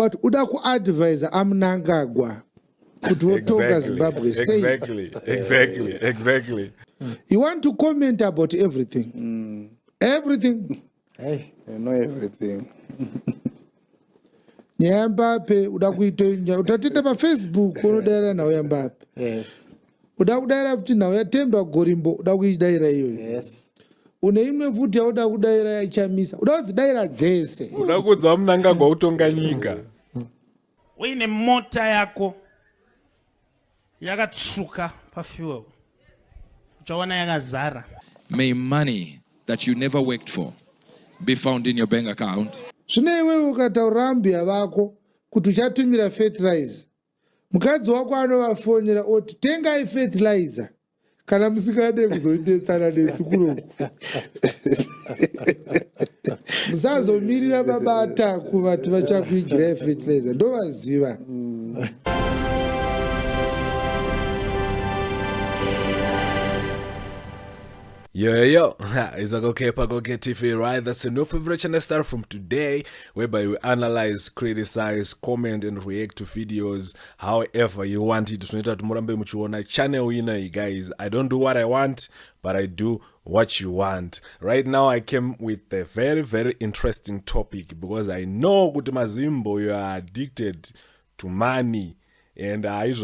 but uda KuAdvisor VaMnangagwa kuti wotonga Zimbabwe. Exactly. You want to comment about everything. Everything. Hey, you know everything. Nyambape uda kuitonya utatenda pa Facebook unodaira nawo Yambape. Yes. Uda kudaira futi nawo Yatemba Gorimbo uda kuidaira iyo. Yes. Une imwe futi uda kudaira yaichamisa. Uda kudzidaira dzese. Uda kudza VaMnangagwa utonga nyika. Uine mota yako yakatsuka pa fuel. Uchaona yakazara. May money that you never worked for be found in your bank account. Zvine iwewe ukataurambia vako kuti uchatumira fertilizer. Mukadzi wako anovafonyera oti tengai fertilizer kana musingade kuzoidetsana nesu kunoku. Musazomirira babata kuvatu vachakuigirai fertilizer. Ndovaziva. Yo, it's a okay TV, right? That's a new favorite channel start from today, whereby we analyze, criticize, comment, and react to videos however you want it. Channel, you guys. I don't do what I want, but I do what you want. Right now, I came with a very, very interesting topic because I know Kuti Mazimbo, you are addicted to money, and guys,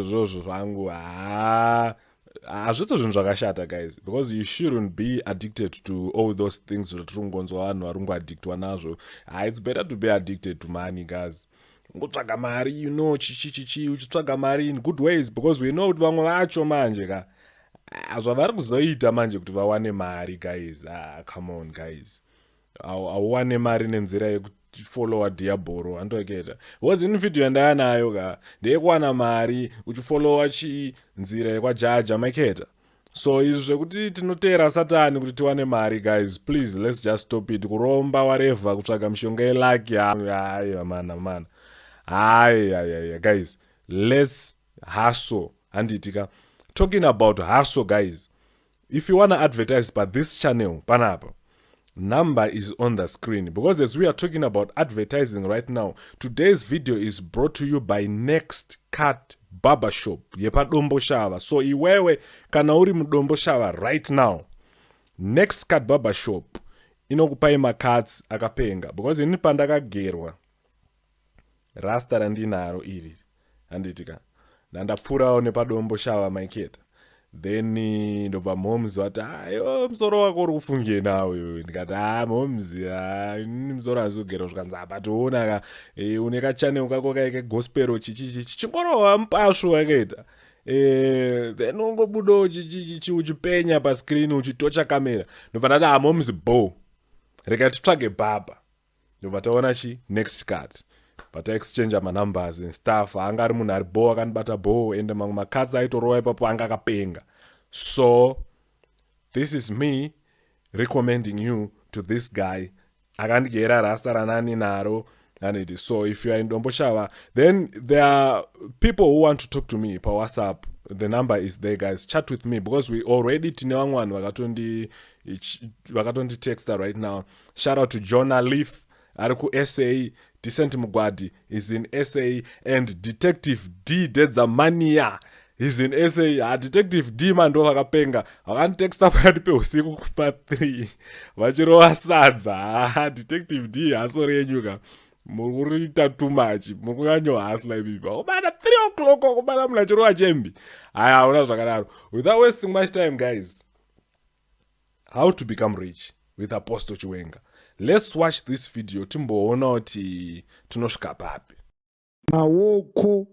because you shouldn't be addicted to all those things that it's better to be addicted to money, guys. You know, uchitsvaga in good ways, because we know vamwe vacho manje ka zvavari kuzoita manje kuti vawane mari, guys. Come on, guys. Auwane mari nenzira yekufollowa diaboro andoketa. Was in video yandanayo ka ndekuwana mari uchifollowa nzira yekwajaja maketa. So izvo zvekuti tinotera satani kuti tiwane mari, guys. Please, let's just stop it. Kuromba whatever kutsvaga mishonga yelaki mana. Guys, let's hustle. Anditika. Talking about hustle, guys. If you want to advertise by this channel, panapa, number is on the screen, because as we are talking about advertising right now, today's video is brought to you by Next Cut Barbershop yepa Dombo Shava. So Iwewe kana uri mudombo shava right now, Next Cut Barbershop inokupa macuts akapenga, because inipanda kagerwa rasta randinaro iri anditika ndandapfurawo nepadombo shava maiketa. Then ndobva moms vati ayo musoro wako uri kufunge nawo ndikati moms musoro azogera zvikanzi apatoona ka une kachannel kako kaike gospel chingorowa mupasvo wakaita then ungobuda uchipenya pascreen uchitocha kamera. ndobva ndati moms bo reka titsvage baba. ndobva taona next cut but exchange numbers and stuff. Anga ari munhu ari bo akanibata bo, and mamwe makatsi aitorowa ipapo anga akapenga. So this is me recommending you to this guy. Akandigera rasta ranani naro. So if you are in Domboshava, then there are people who want to talk to me per WhatsApp. The number is there, guys. Chat with me, because we already tinewangwan wakatondi texter right now. Shout out to Jonah Leaf, Ariku SA. Decent Mugwadi is in SA, and Detective D Dedzamania is in SA. Detective D mando vakapenga vakanditexta pakati peusiku kupa 3 vachirova sadza. Detective D hasori yenyuka murikuita too much, mukukanyohasla ipipa kubana 3 o'clock kubana munachirova chembi. Aya una zvakadaro. Without wasting much time, guys, how to become rich with Apostle Chiwenga. Let's watch this video. Timboona kuti tinosvika papi. Maoko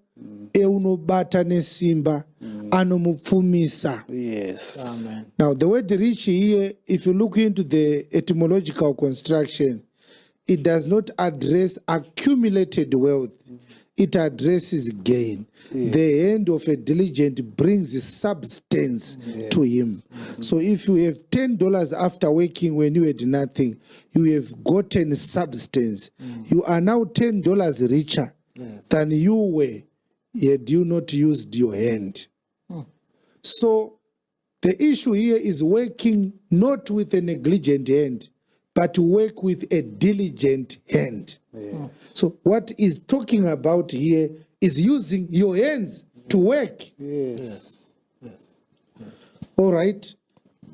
eunobata nesimba anomupfumisa. Yes. Amen. Now the word rich here, if you look into the etymological construction, it does not address accumulated wealth. It addresses gain. Yes. The hand of a diligent brings substance to him. So if you have $10 after working when you had nothing, you have gotten substance. You are now $10 richer than you were had you not used your hand. So the issue here is working not with a negligent hand, but work with a diligent hand. So what is talking about here is using your hands to work. Yes. All right.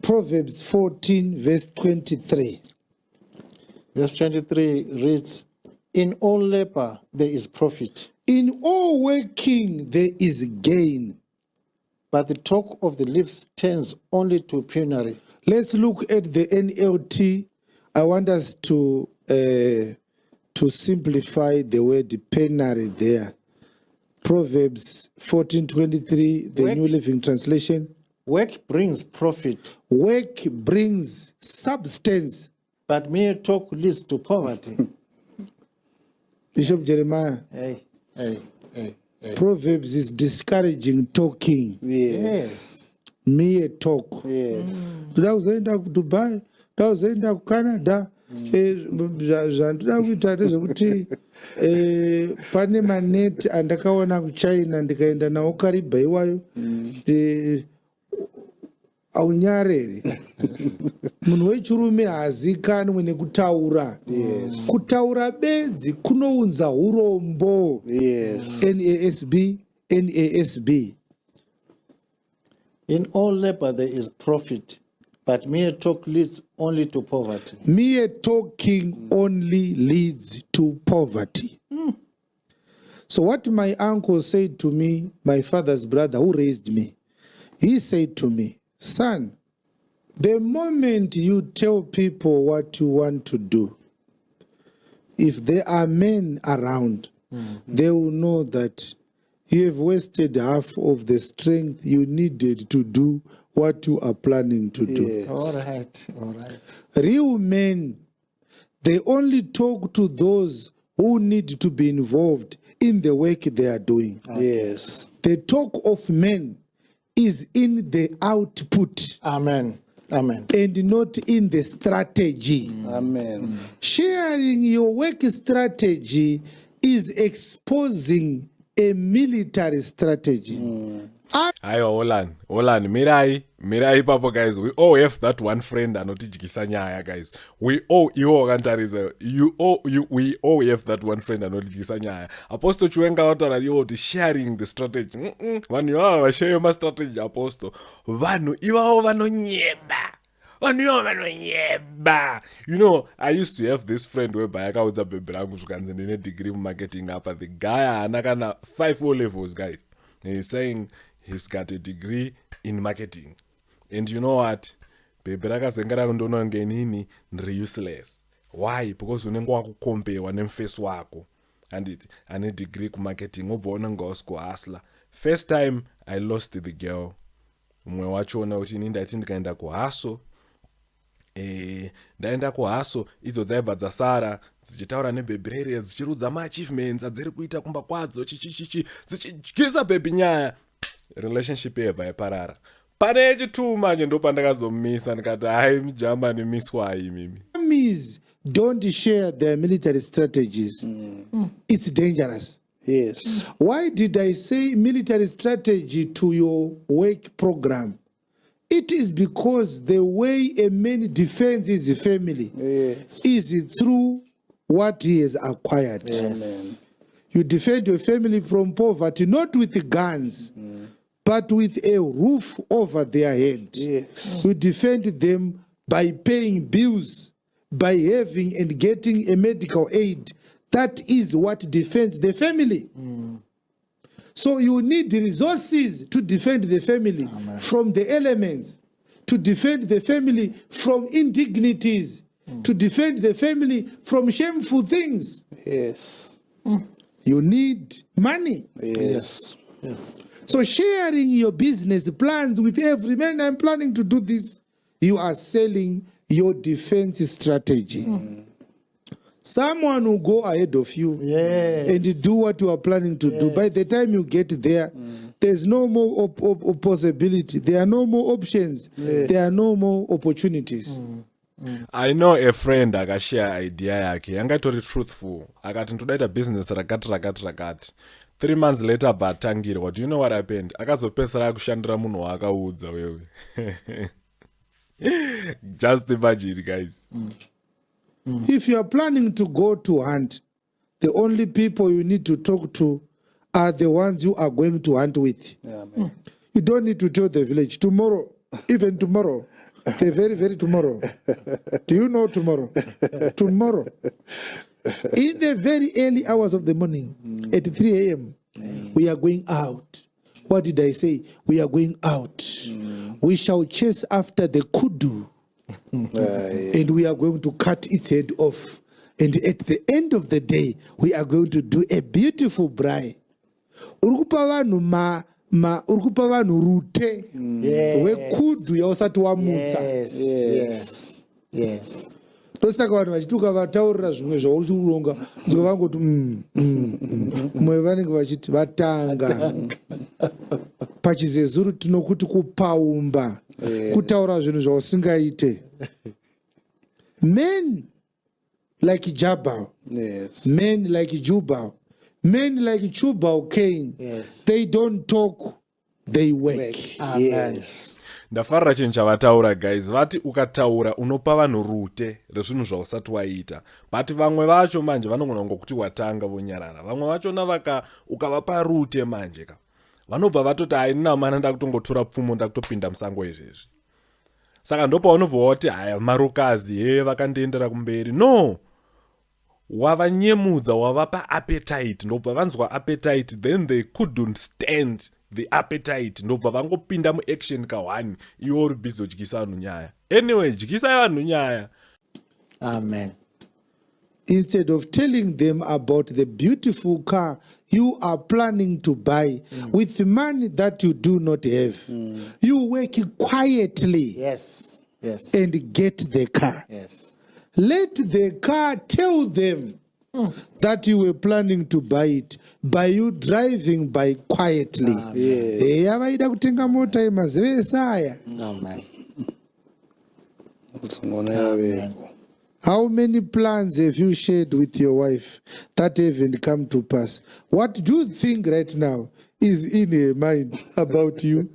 Proverbs 14 verse 23. Verse 23 reads, in all labor there is profit, In all working there is gain. but the talk of the lips tends only to penury. Let's look at the NLT. I want us to simplify the word penury there. Proverbs 14:23, the Work. New Living Translation. Work brings profit, Work brings substance. but mere talk leads to poverty. Bishop Jeremiah, Hey. Proverbs is discouraging talking. Yes. Mere talk. Yes. Ndauzoenda kuDubai, ndauzoenda kuCanada, zvandoda kuita ndezvekuti pane maneti andakaona kuChina ndikaenda nawo Kariba iwayo. Aunyarere. Munhu wechirume haazikanwi nekutaura. Kutaura bedzi kunounza urombo. Yes. NASB. In all labor there is profit, but mere talk leads only to poverty. Mere talking only leads to poverty. So what my uncle said to me, my father's brother who raised me, he said to me, son, the moment you tell people what you want to do, if there are men around, they will know that you have wasted half of the strength you needed to do what you are planning to do. Yes. All right. Real men, they only talk to those who need to be involved in the work they are doing. Yes. The talk of men is in the output Amen. and not in the strategy. Amen. Sharing your work strategy is exposing a military strategy. Aiwa, Olan, mirai papo, guys. We all have that one friend anotijikisa nyaya, guys. We all have that one friend anotijikisa nyaya. Apostle Chiwenga watara yoti sharing the strategy. Vanhu ivavo share my strategy, Apostle. Vanhu ivavo vanonyeba. You know, I used to have this friend whereby akaudza bhebhi rangu zvikanzi ndine degree marketing apa. The guy haana kana 5 O levels, guys. And he's saying he's got a degree in marketing. And you know what? Bhebhi rakazengera kundoona ngenini ndiri useless. Why? Because unenge wakukompewa nemfesi wako. Anditi ane degree kumarketing ubva unenge usikuhasla. First time I lost the girl. Umwe wachona kuti ini ndaiti ndikaenda kuhaso. Ndaenda kuhaso idzo dzaibva dzasara dzichitaura nebhebhi rere dzichirudza maachievements adziri kuita kumba kwadzo dzichidyisa bhebhi nyaya. Relationship yebva yaparara. Pane chituma nje ndo pandakazomisa ndikati hai mujamba nemiswai mimi. Armies don't share their military strategies. It's dangerous. Yes. Why did I say military strategy to your work program? It is because the way a man defends his family is through what he has acquired. Yes. You defend your family from poverty, not with guns, but with a roof over their head. Yes. You defend them by paying bills, by having and getting a medical aid. That is what defends the family. So you need the resources to defend the family from the elements, to defend the family from indignities, to defend the family from shameful things. Yes. You need money. Yes. So sharing your business plans with every man, I'm planning to do this. You are selling your defense strategy. Someone will go ahead of you and do what you are planning to do. By the time you get there, there's no more possibility. There are no more options. There are no more opportunities. I know a friend akashare idea yake yangatori truthful akati ndodaita business rakati 3 months later abva atangirwa. Do you know what happened? Akazopesera kushandira munhu waakaudza wewe. Just imagine, guys. If you are planning to go to hunt, the only people you need to talk to are the ones you are going to hunt with. You don't need to tell the village tomorrow, even tomorrow, the very, very tomorrow. Do you know tomorrow? Tomorrow. In the very early hours of the morning, at 3 a.m., we are going out. What did I say? We are going out. We shall chase after the kudu. And we are going to cut its head off. And at the end of the day, we are going to do a beautiful braai. Urikupa vanhu rute wekudu yausati wamutsa. Yes. Ndosaka vanhu vachituka vataurira zvimwe zvauri kuronga vangoti mwe vanenge vachiti vatanga pachizezuru tinokuti kupaumba kutaura zvinhu zvausingaite. Men like Jabal, men like Jubal, men like Chubal Cain, they don't talk, they work. Yes. Ndafarira chinhu chavataura guys, vati ukataura unopa vanhu rute rezvinhu zvausati waita, but vamwe vacho manje vanogona ngokuti watanga vonyarara. Vamwe vachona ukavapa rute manje vanobva vatoti haina mana ndakutongotora pfumo ndakutopinda musango izvezvi. Saka ndopa vanobva vati haya marokazi vakandiendera kumberi. No, wavanyemudza, wavapa appetite, ndobva vanzwa appetite, then they couldn't stand the appetite, ndobva vangopinda muaction ka1 iwe uri busy udyisa vanhu nyaya. Anyway, dyisai vanhu nyaya. Amen. Instead of telling them about the beautiful car you are planning to buy with money that you do not have, you work quietly Yes. and get the car. Yes. Let the car tell them that you were planning to buy it by you driving by quietly. Vaida kutenga mota yemazevesa aya. Amen. How many plans have you shared with your wife that haven't come to pass? What do you think right now is in her mind about you?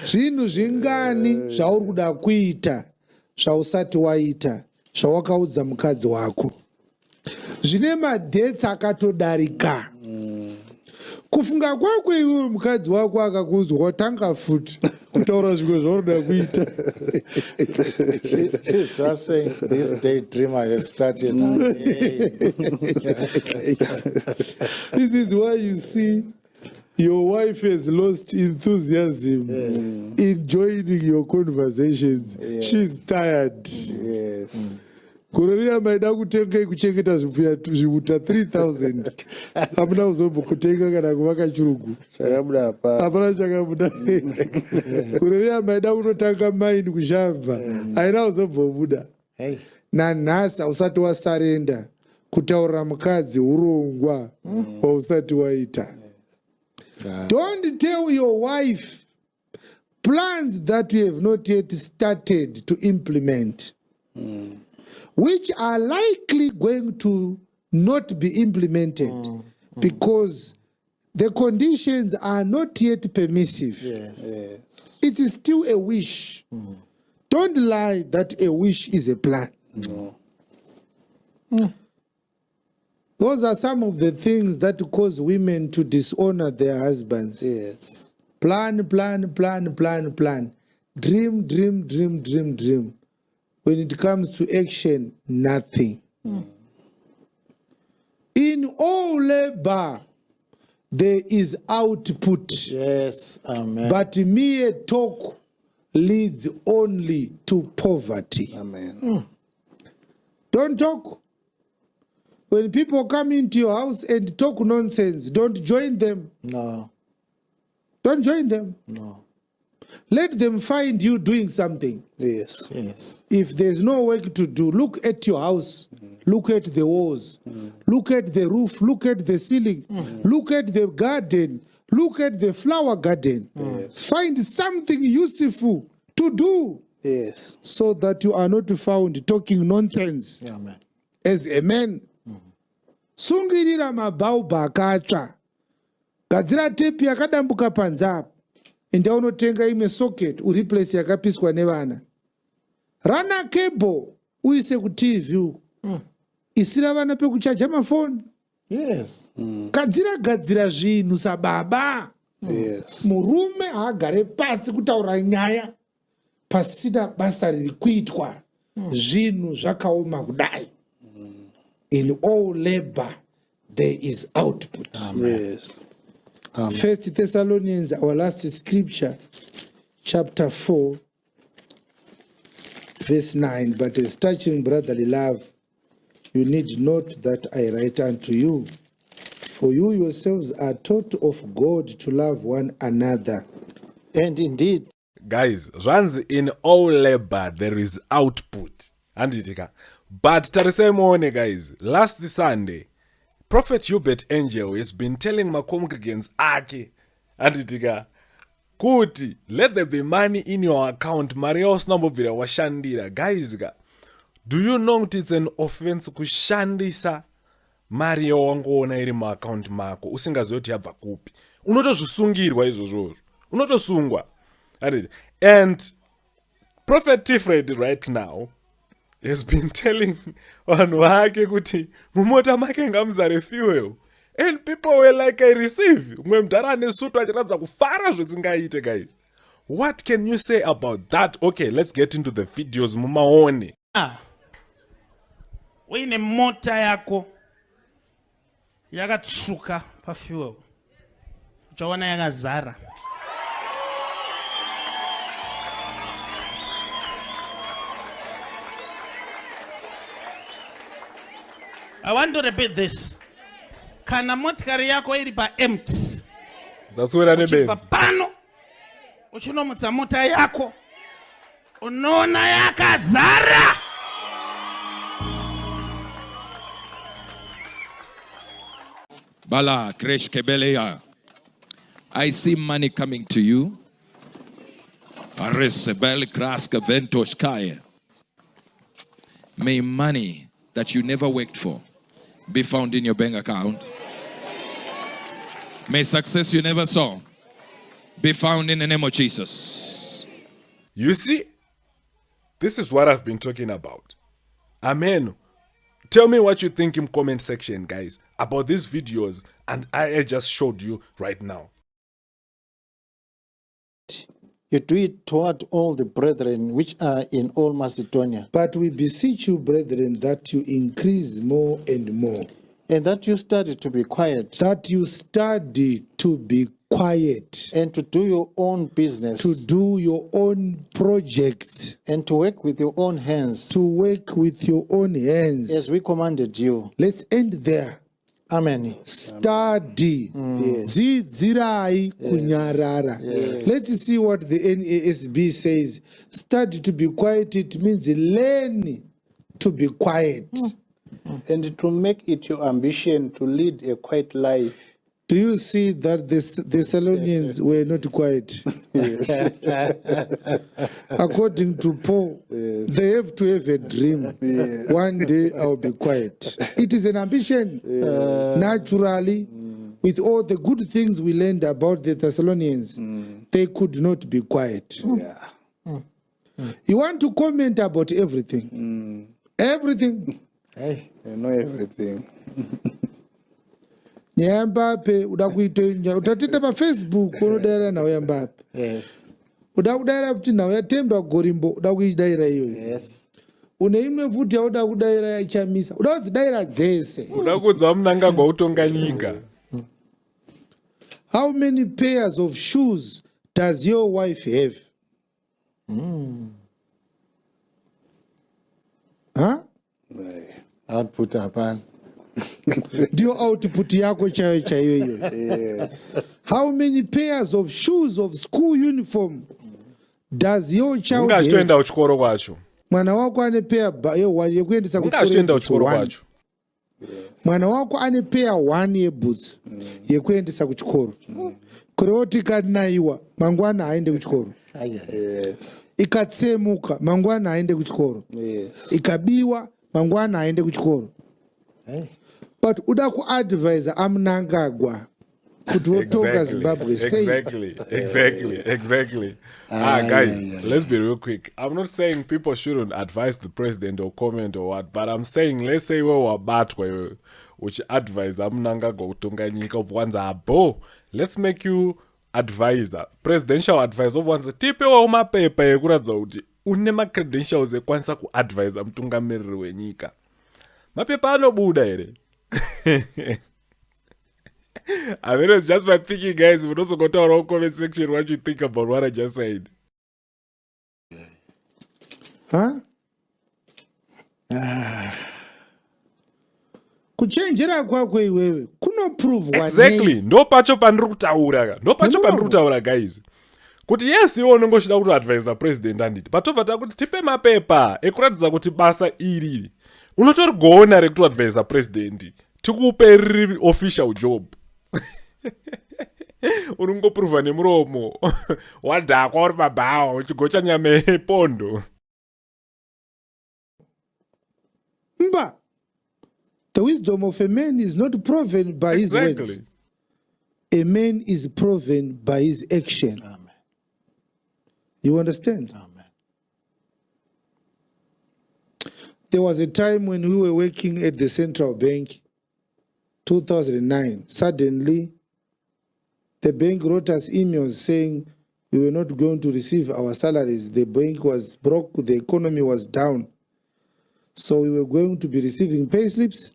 Zvinhu zvingani zvauri kuda kuita zvausati waita zvawakaudza mukadzi wako zvine madhetsi akatodarika. Kufunga kwako iwe mukadzi wako akakunzwa watanga futi kutaura zvimwe zvaunoda kuita. She's just saying this daydreamer has started. This is why you see your wife has lost enthusiasm in joining your conversations. She's tired. Yes. Kuroria maida kutenga kuchengeta zvihuta 3000 hamuna kuzombokutenga kana kuvaka churugu Chakabuda apa. hapana chakabuda. Kuroria maida kunotanga maini kushavha haina kuzombobuda. Nanhasi usati wasarenda kutaurira mukadzi urongwa wausati waita. Don't tell your wife plans that you have not yet started to implement, which are likely going to not be implemented because the conditions are not yet permissive. Yes. It is still a wish. Don't lie that a wish is a plan. Those are some of the things that cause women to dishonor their husbands. Yes. Plan. Dream. When it comes to action, nothing. In all labor, there is output. Yes. Amen. But mere talk leads only to poverty. Amen. Don't talk. When people come into your house and talk nonsense, don't join them. No. Don't join them. No. Let them find you doing something. Yes. Yes. If there's no work to do, look at your house. Look at the walls. Look at the roof. Look at the ceiling. Look at the garden. Look at the flower garden. Find something useful to do. Yes. So that you are not found talking nonsense. Amen. As a man. Sungirira mabhaubha akatsva. Gadzira tepi yakadambuka panzapo. Enda unotenga imwe socket ureplace yakapiswa nevana. Rana cable uise ku TV. Isira vana pekuchaja mafoni. Yes. Gadzira zvinhu sababa. Yes. Murume haagare pasi kutaura nyaya pasina basa riri kuitwa. Zvinhu zvakaoma kudai. In all labor there is output. Yes. Amen. 1 Thessalonians, our last scripture, chapter 4, verse 9. But as touching brotherly love, you need note that I write unto you. For you yourselves are taught of God to love one another. And indeed, Guys, runs in all labor there is output. Anditika. But tarisemone guys, last Sunday, Prophet Hubert Angel has been telling my congregants ake anditika kuti let there be money in your account mari yausina washandira. Guys, do you know that it's an offense kushandisa mari yawangoona iri muaccount mako usingazivi kuti yabva kupi? Unotozvisungirwa izvozvo, unotosungwa. And Prophet Tifred right now has been telling vanhu vake kuti mumota make ngamuzare fuel, and people were like, I receive. Umwe mudhara ane sutu achiratidza kufara zvisingaite. Guys, what can you say about that? Okay, let's get into the videos mumaone. Uine mota yako yakatsvuka pafuel, uchaona yakazara. I want to repeat this. Kana motikari yako iri pa empty. That's where I need pano. Uchinomutsa mota yako. Unoona yakazara. Bala Kresh Kebeleya. I see money coming to you. Aresebel Kraska Ventoshkaya. May money that you never worked for be found in your bank account. May success you never saw be found in the name of Jesus. You see, this is what I've been talking about. Amen. Tell me what you think in comment section, guys, about these videos and I just showed you right now. you do it toward all the brethren which are in all Macedonia. But we beseech you, brethren, that you increase more and more. And that you study to be quiet. That you study to be quiet. And to do your own business. To do your own projects. And to work with your own hands. To work with your own hands. As we commanded you. Let's end there. Amen. Study. Dzidzirai kunyarara. Let's see what the NASB says. Study to be quiet. It means learn to be quiet. And to make it your ambition to lead a quiet life. Do you see that the Thessalonians were not quiet? According to Paul, they have to have a dream. One day I'll be quiet. It is an ambition. Naturally, with all the good things we learned about the Thessalonians, they could not be quiet. You want to comment about everything. Everything. Hey, you know everything. Nyambape udakuita utatenda pa Facebook unodaira nawo yambape. Yes. Udakudaira futi nawo yatemba gorimbo udakuidaira iyo. Yes. Une imwe futi yauda kudaira yachamisa. Udakudzidaira dzese. Udakudza VaMnangagwa utonga nyika. How many pairs of shoes does your wife have? Huh? Output upon. Ndio output yako chayo hiyo. Yes. How many pairs of shoes of school uniform does your child have? Ungachitoenda kuchikoro kwacho. Mwana wako ane pair yekuendesa kuchikoro kwacho. Mwana wako ane pair 1 yeboots yekuendesa kuchikoro. kuroti ikanaiwa mangwana haaende kuchikoro, Yes. ikatsemuka mangwana haaende kuchikoro, Yes. ikabiwa mangwana haaende kuchikoro. Hey. But uda kuadvisa aMnangagwa kuti wotonga Zimbabwe sei. Exactly. Guys, let's be real quick. I'm not saying people shouldn't advise the president or comment or what, but I'm saying, let's say we were batwa which advise aMnangagwa kutonga nyika of one's abo. Let's make you advisor, presidential advisor of one's tipe wa umapepa ekuradza kuti une ma credentials ekwanisa kuadvisa mtungamiriri wenyika. Mapepa anobuda here. I mean, it's just my thinking, guys. But also go to our own comment section what you think about what I just said. Huh? Kuchenjera kwako iwewe kunoprove Exactly. No pacho pandiri kutaura guys. Kuti yes iwo unongoshida kuti advise president anditi. Patobva takuti tipe mapepa ekuratidza kuti basa iri. Unotorigona rekuti advise president. Tikupe riri official job. Unongoprova nemuromo. Wadhakwa uri pabhawa uchigocha nyama yepondo. Mba, the wisdom of a man is not proven by his words. A man is proven by his action. Amen. You understand? Amen. There was a time when we were working at the central bank, 2009. Suddenly, the bank wrote us emails saying we were not going to receive our salaries. The bank was broke, the economy was down. So we were going to be receiving pay slips,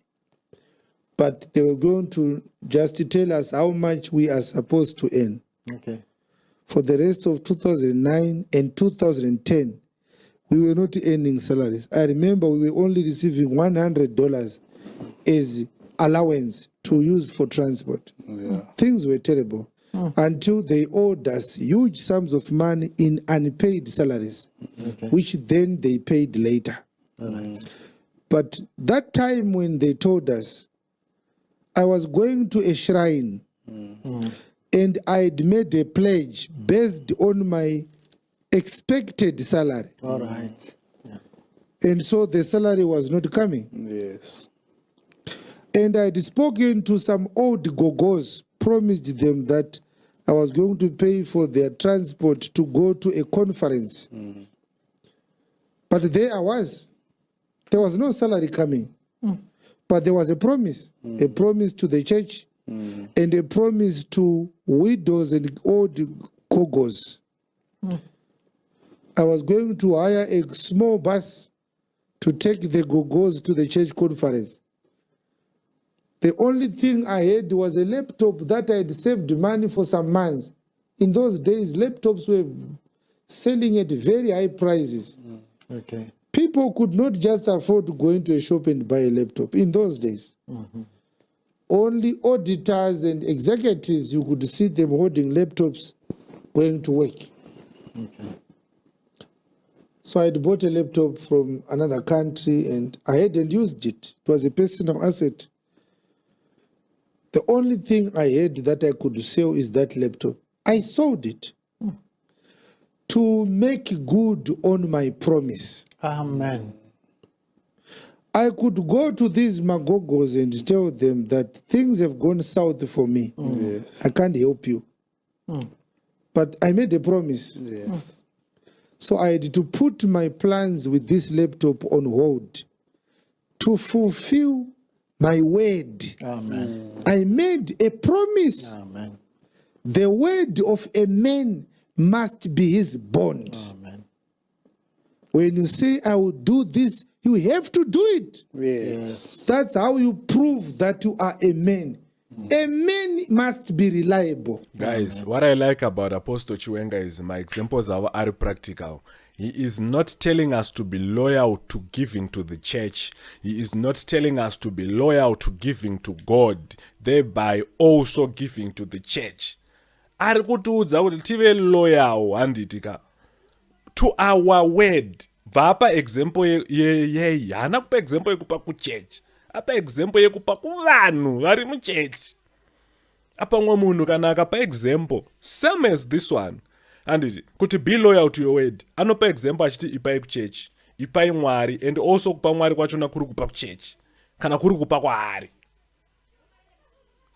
but they were going to just tell us how much we are supposed to earn. Okay. For the rest of 2009 and 2010, we were not earning salaries. I remember we were only receiving $100 as allowance to use for transport. Yeah. Things were terrible until they owed us huge sums of money in unpaid salaries, which then they paid later. But that time when they told us, I was going to a shrine and I had made a pledge based on my expected salary. All right. Yeah. And so the salary was not coming. Yes. And I had spoken to some old gogos, promised them that I was going to pay for their transport to go to a conference. But there I was. There was no salary coming. But there was a promise to the church, and a promise to widows and old gogos. I was going to hire a small bus to take the gogos to the church conference. The only thing I had was a laptop that I had saved money for some months. In those days, laptops were selling at very high prices. Okay. People could not just afford to go into a shop and buy a laptop in those days. Only auditors and executives, you could see them holding laptops going to work. Okay. So I had bought a laptop from another country and I hadn't used it. It was a personal asset. The only thing I had that I could sell is that laptop. I sold it to make good on my promise. Amen. I could go to these magogos and tell them that things have gone south for me. Yes. I can't help you. But I made a promise. Yes. So I had to put my plans with this laptop on hold to fulfill my word. Amen. I made a promise. Amen. The word of a man must be his bond. Amen. When you say, I will do this, you have to do it. Yes. That's how you prove that you are a man. A man must be reliable. Guys, what I like about Apostle Chiwenga is my examples are very practical. He is not telling us to be loyal to giving to the church. He is not telling us to be loyal to giving to God, thereby also giving to the church. Ari kutiudza kuti tive loyal handitika to our word. Vapa example ye hana kupa example yekupa kuchurch. Apa example yekupa kuvanhu vari muchurch. apa mwa munhu kana akapa example same as this one anditi kuti be loyal to your word anopa example achiti ipai kuchurch ipai Mwari and also kupa Mwari kwachona kuri kupa kuchurch kana kuri kupa kwaari.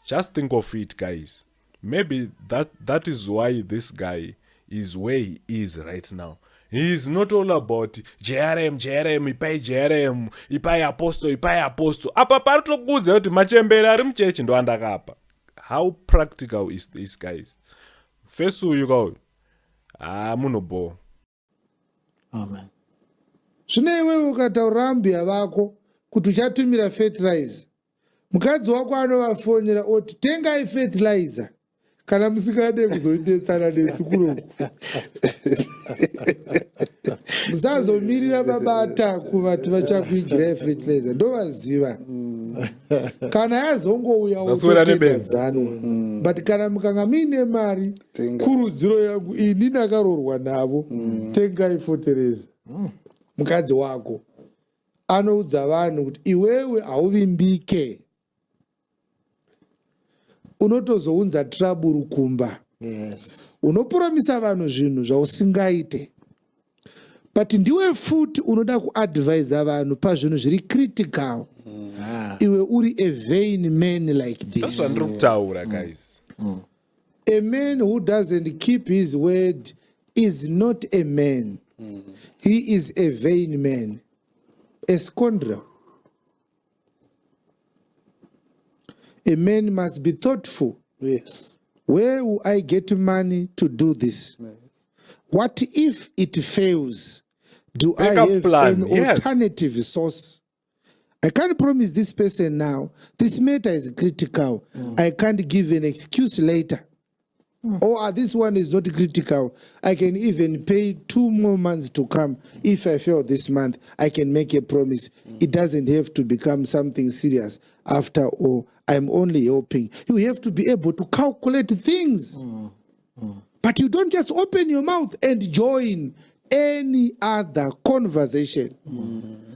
Just think of it, guys. Maybe that is why this guy is where he is right now. He is not all about JRM, ipai apostle. Apa parotokudza kuti machembere ari muchechi ndo andakapa. How practical is this, guys? First uyu kauyu. Munobo. Amen. Zvino iwewe ukataura mbiya vako kuti uchatumira fertilizer, mukadzi wako anovafonyera oti tengai fertilizer kana musingade kuzoidetsana nesu kunoku. Musazomirira babata kuvati vachakuigirai fertilizer, ndovaziva. Kana yazongouya utotengadzanwa. But kana mukanga muine mari, kurudziro yangu ini ndakarorwa navo, tengai fertilizer. Mukadzi wako anoudza vanhu kuti iwewe hauvimbike, unotozounza trouble kumba. Yes. Unopromisa vanhu zvinhu zvausingaite, but ndiwe futi unoda kuadvisa vanhu pazvinhu zviri critical. Iwe uri a vain man like this. That's what ndiri kutaura, guys. A man who doesn't keep his word is not a man. He is a vain man, a scoundrel. A man must be thoughtful. Yes. Where will I get money to do this? Yes. What if it fails? Do I have an alternative source? I can't promise this person now. This matter is critical. I can't give an excuse later. Or this one is not critical. I can even pay 2 more months to come. If I fail this month, I can make a promise. It doesn't have to become something serious after all. I'm only hoping. You have to be able to calculate things. But you don't just open your mouth and join any other conversation.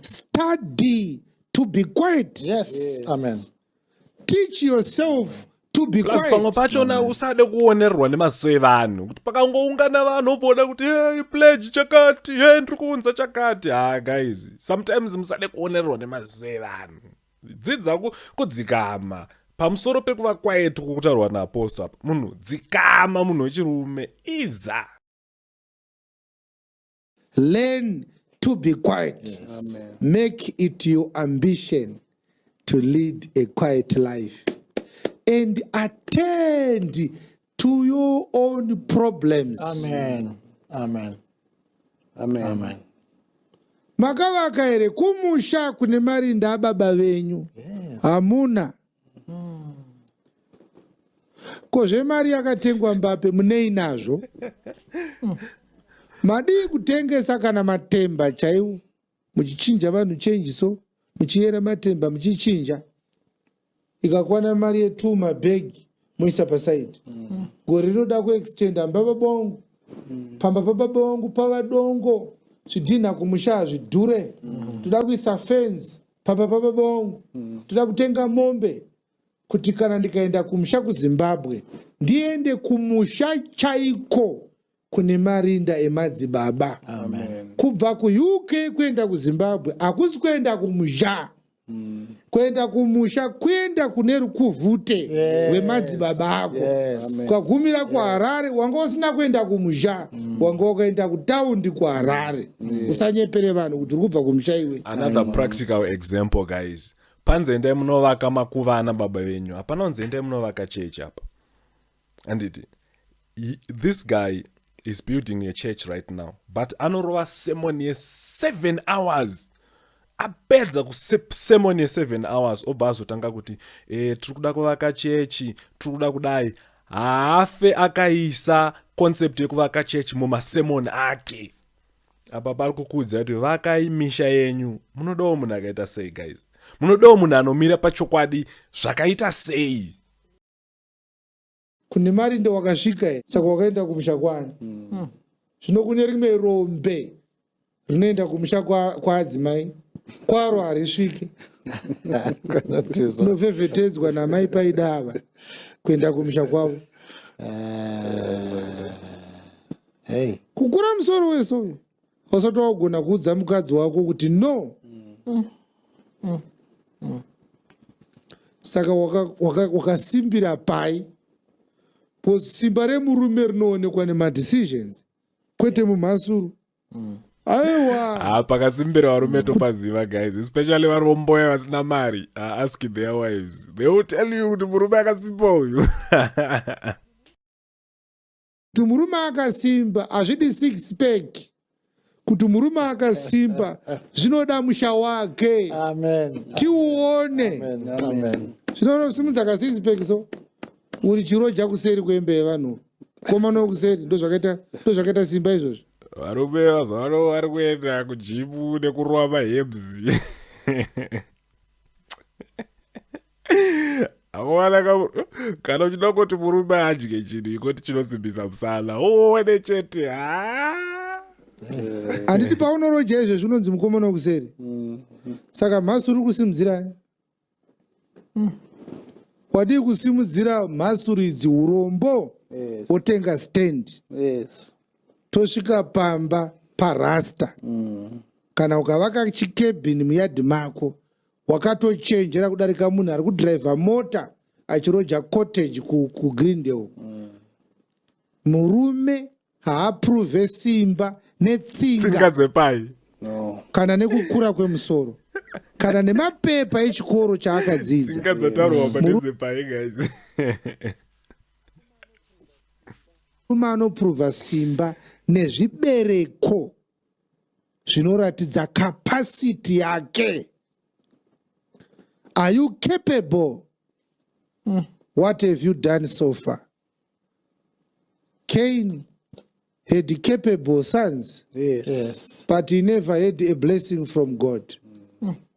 Study to be quiet. Yes. Amen. Teach yourself to be Plus quiet. pamwe pachona usade kuonerwa nemaziso evanhu kuti pakangoungana vanhu obvoda kuti hey, pledge chakati ndiri kuunza chakati. Guys, sometimes musade kuonerwa nemaziso evanhu. Dzidza kudzikama pamusoro pekuva quiet kukutaurwa naapostle apa. Munhu dzikama, munhu wechirume iza. Learn to be quiet. Yes. Amen. Make it your ambition to lead a quiet life and attend to your own problems. Amen. Amen. Amen. Amen. Makavaka here kumusha kune marinda ababa venyu. Yes. Hamuna. Kozve mari yakatengwa Mbappe munei nazvo? Madi kutengesa kana matemba chaiwo, muchichinja vanhu chenjiso, muchiera matemba muchichinja. Ikakwana mari yetu mabhegi muisa pasaidi. Gore rinoda kuextenda mbaba bongo. Pamba baba bongo pavadongo. Zvidhinha kumusha zvidhure. Toda kuisa fence pamba baba bongo. Toda kutenga mombe. Kuti kana ndikaenda kumusha kuZimbabwe, ndiende kumusha chaiko kune marinda emadzibaba. Amen. Kubva kuUK kuenda kuZimbabwe akusi kuenda kumusha. Kuenda kumusha kuenda kune rukuvute wemadzibaba ako. Kwagumira kuHarare wanga usina kuenda kumusha, wanga wakaenda kutaundi kuHarare. Usanyepere vanhu kuti uri kubva kumusha iwe. Another practical example, guys. Panzende munovaka makuvana baba venyu. Hapana unzende munovaka church apa. And this guy is building a church right now. But anorova sermon ye 7 hours. Apedza kusermon ye 7 hours. Obva azotanga kuti turikuda kuvaka chechi, turikuda kudai. Haafe akaisa concept yekuvaka chechi mumasermon ake. Apa pari kukudza kuti vakai misha yenyu. Munodawo munhu akaita sei, guys? Munodawo munhu anomira pachokwadi zvakaita sei? Kune mari ndo wakasvika here, saka wakaenda kumusha kwani. Zvino kune rimwe rombe rinoenda kumusha kwaadzimai, kwaro harisviki. Rinovhevhetedzwa namai paidava. kuenda kumusha kwavo. Hey. Kukura musoro wese uyu. Usati wagona kuudza mukadzi wako kuti no. Saka wakasimbira pai. Simba remurume rinoonekwa nemadecisions. Kwete mumhasuru. Aiwa. Pakasimbira varume topaziva, guys. Especially varomboya vasina mari. Ask their wives. They will tell you kuti murume akasimba uyu. Kuti murume akasimba hazvidi six pack. Kuti murume akasimba zvinoda musha wake. Amen. Tiuone. Amen. Zvinosimudza ka six pack so. Uri chiroja kuseri kwembe yevanhu. Komano kuseri ndozvakaita simba izvozvo. Varume vazvano vari kuenda kujimu nekurova mahebs. Kana uchida kuti murume adye chinhu ikoti chinosimbisa musana uone chete. Handiti paunorodya izvo zvinonzi mukomana wokuseri. Saka mhasuru kusimudzirani? Wadi kusimudzira mhasuru idzi urombo. Otenga stand. Yes. Tosvika pamba parasta. Kana ukavaka chikebhini muyadhi mako wakatochenjera kudarika munhu ari kudhiraivha mota achiroja cottage kuGreendale. Murume haapruve simba netsinga dzepai kana nekukura kwemusoro kana nemapepa echikoro chaakadzidza. Tsinga dzatarwa padzepai, guys. Murume anopruva simba nezvibereko zvinoratidza capacity yake. Are you capable? What have you done so far? Cain had capable sons. Yes. But he never had a blessing from God.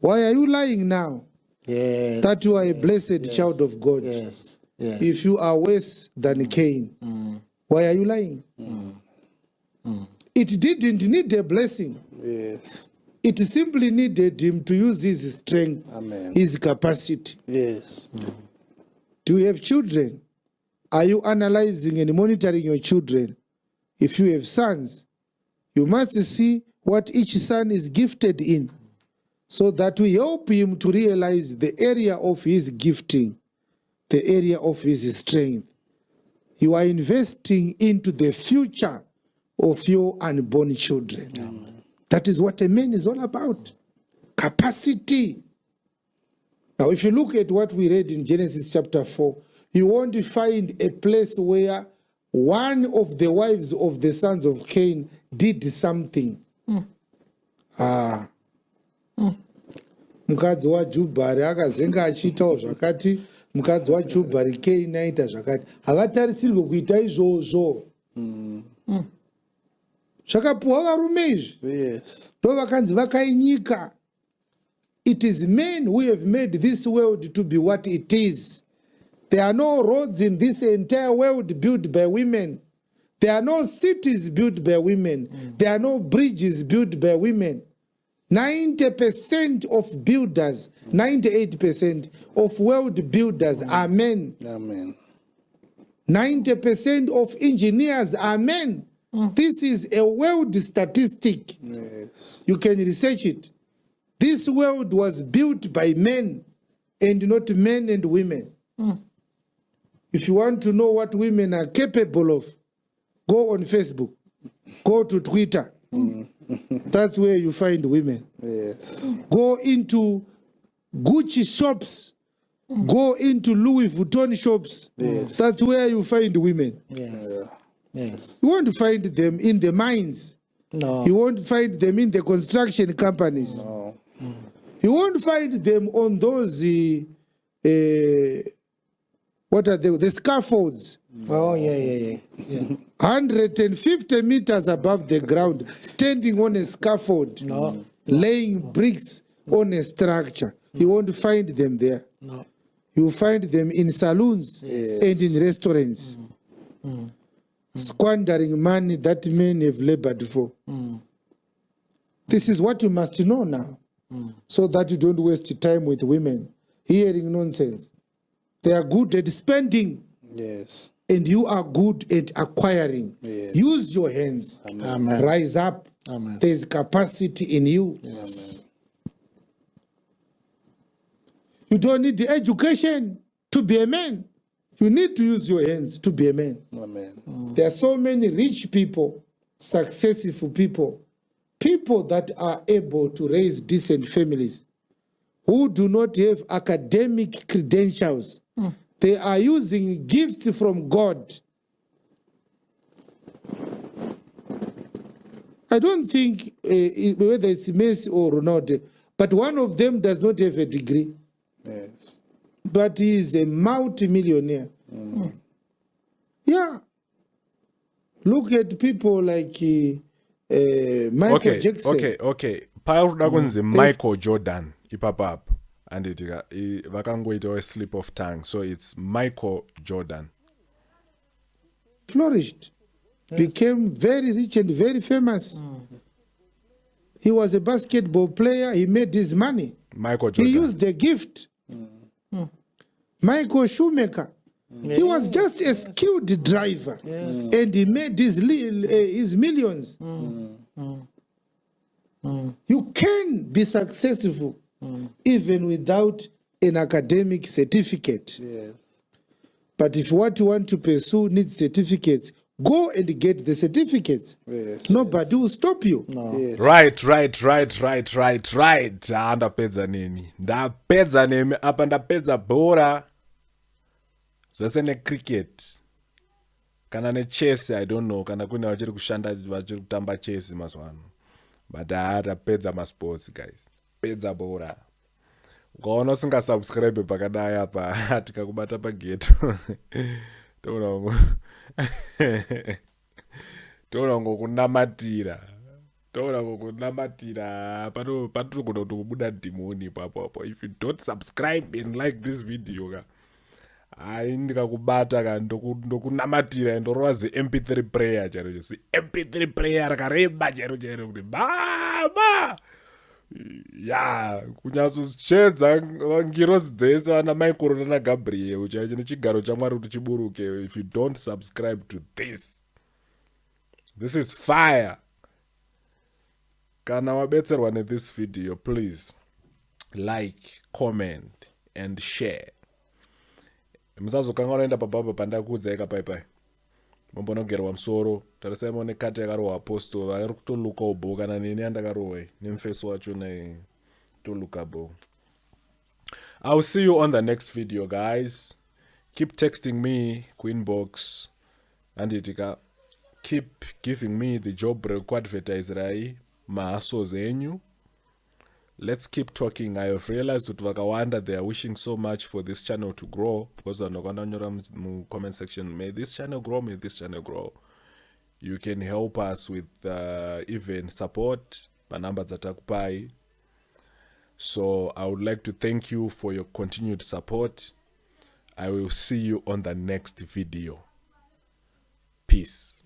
Why are you lying now? Yes. That you are a blessed child of God. Yes. Yes. If you are worse than Cain, why are you lying? It didn't need a blessing. Yes. It simply needed him to use his strength, Amen. his capacity. Yes. Do you have children? Are you analyzing and monitoring your children? If you have sons, you must see what each son is gifted in, so that we help him to realize the area of his gifting, the area of his strength. You are investing into the future of your unborn children. That is what a man is all about. Capacity. Now, if you look at what we read in Genesis chapter 4, you won't find a place where one of the wives of the sons of Cain did something. Mukadzi waJubhari akazenga achiitawo zvakati, mukadzi waJubhari Cain aita zvakati. Havatarisirwe kuita izvozvo. Zvakapuwa varume izvi. Yes. Ndo vakanzi vakainyika. It is men who have made this world to be what it is. There are no roads in this entire world built by women. There are no cities built by women. There are no bridges built by women. 90% of builders, 98% of world builders are men. Amen. 90% of engineers are men. This is a world statistic. Yes. You can research it. This world was built by men and not men and women. If you want to know what women are capable of, go on Facebook, go to Twitter. That's where you find women. Yes. Go into Gucci shops, go into Louis Vuitton shops. Yes. That's where you find women. Yes. Yes. You won't find them in the mines. No. You won't find them in the construction companies. No. You won't find them on those, what are they? The scaffolds. Oh, yeah. 150 meters above the ground, standing on a scaffold, No. laying bricks on a structure. You won't find them there. No. You find them in saloons and in restaurants, squandering money that men have labored for. This is what you must know now, so that you don't waste time with women hearing nonsense. They are good at spending Yes. and you are good at acquiring. Yes. Use your hands. Amen. Rise up. Amen. There's capacity in you. Yes. You don't need the education to be a man. You need to use your hands to be a man. Amen. There are so many rich people, successful people, people that are able to raise decent families, who do not have academic credentials. They are using gifts from God. I don't think whether it's Messi or Ronaldo, but one of them does not have a degree, Yes. but he is a multi-millionaire. Yeah. Look at people like Michael Jackson. Okay. Pauda kunzi Michael Jordan ipapa up. And vakangoita a slip of tongue. So it's Michael Jordan. Flourished, became very rich and very famous. He was a basketball player. He made his money. Michael He Jordan. used the gift. Michael Shoemaker. He was just a skilled driver, and he made his millions. You can be successful even without an academic certificate. Yes. But if what you want to pursue needs certificates, go and get the certificates. Yes. Nobody will stop you. Yes. Right. Ndapedza nemi apa ndapedza bhora zvese necricket kana nechess. I don't know kana kune vachiri kutamba chess mazuva ano, but ndapedza masports guys. Pedza bhora. Ukaona usingasubscribe pakadai apa tikakubata pageto toona ngokunamatira patirikuda kuti kubuda dhimoni ipapo. If you don't subscribe and like this video ka hai ndikakubata ka ndokunamatira ndorova mp3 player chero mp3 player rakareba chero kuti baba ya kunyatsotshedza vangirozi dzese vana Michael na Gabriel chaicho nechigaro chamwari kuti chiburuke. If you don't subscribe to this is fire. Kana wabetserwa this video, please like, comment and share. Musazokanga unaenda pababa pandakuudza ikapaipai mombonogerwa musoro tarisai mone kati yakarohwa apostle vari kutoluka ubho kana nini andakarohwa nemufeso wacho toluka bo. I'll see you on the next video guys. Keep texting me kuinbox anditika keep giving me the job rekuadvertise mahustles enyu. Let's keep talking. I have realized that vakawanda they are wishing so much for this channel to grow because vanokandanyora mu comment section, may this channel grow. You can help us with even support panamba dzatakupai. So I would like to thank you for your continued support. I will see you on the next video. Peace.